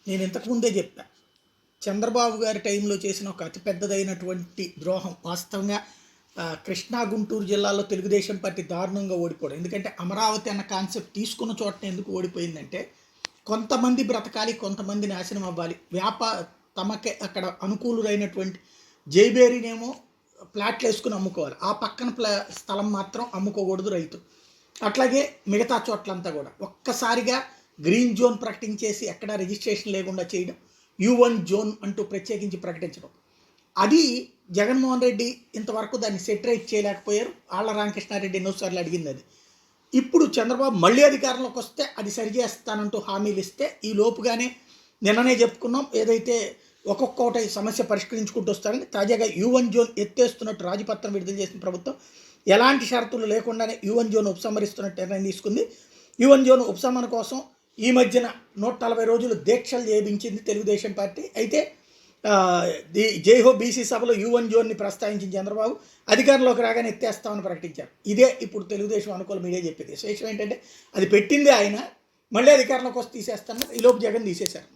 నేను ఇంతకుముందే చెప్పా. చంద్రబాబు గారి టైంలో చేసిన ఒక అతిపెద్దదైనటువంటి ద్రోహం వాస్తవంగా కృష్ణా గుంటూరు జిల్లాలో తెలుగుదేశం పార్టీ దారుణంగా ఓడిపోవడం. ఎందుకంటే అమరావతి అన్న కాన్సెప్ట్ తీసుకున్న చోటనే ఎందుకు ఓడిపోయిందంటే, కొంతమంది బ్రతకాలి, కొంతమంది నాశనం అవ్వాలి. తమకే అక్కడ అనుకూలురైనటువంటి జైబేరినేమో ప్లాట్లు వేసుకుని అమ్ముకోవాలి, ఆ పక్కన స్థలం మాత్రం అమ్ముకోకూడదు రైతు. అట్లాగే మిగతా చోట్లంతా కూడా ఒక్కసారిగా గ్రీన్ జోన్ ప్రకటించేసి ఎక్కడ రిజిస్ట్రేషన్ లేకుండా చేయడం, U1 జోన్ అంటూ ప్రత్యేకించి ప్రకటించడం. అది జగన్మోహన్ రెడ్డి ఇంతవరకు దాన్ని సెటరైట్ చేయలేకపోయారు. ఆళ్ల రామకృష్ణారెడ్డి ఎన్నోసార్లు అడిగింది అది. ఇప్పుడు చంద్రబాబు మళ్ళీ అధికారంలోకి వస్తే అది సరిచేస్తానంటూ హామీలు ఇస్తే, ఈ లోపుగానే నిన్ననే చెప్పుకున్నాం ఏదైతే ఒక్కొక్కటి సమస్య పరిష్కరించుకుంటూ వస్తారని. తాజాగా U1 జోన్ ఎత్తేస్తున్నట్టు రాజపత్రం విడుదల చేసిన ప్రభుత్వం ఎలాంటి షరతులు లేకుండానే U1 జోన్ ఉపసంహరిస్తున్నట్టు నిర్ణయం తీసుకుంది. U1 జోన్ ఉపశమన కోసం ఈ మధ్యన 140 రోజులు దీక్షలు చేయించింది తెలుగుదేశం పార్టీ. అయితే జైహో బీసీ సభలో U1 జోన్ని ప్రస్తావించిన చంద్రబాబు అధికారంలోకి రాగానే ఎత్తేస్తామని ప్రకటించారు. ఇదే ఇప్పుడు తెలుగుదేశం అనుకూల మీడియా చెప్పేది. విశేషం ఏంటంటే అది పెట్టిందే ఆయన, మళ్ళీ అధికారంలోకి వస్తే తీసేస్తాను, ఈలోపు జగన్ తీసేశారు.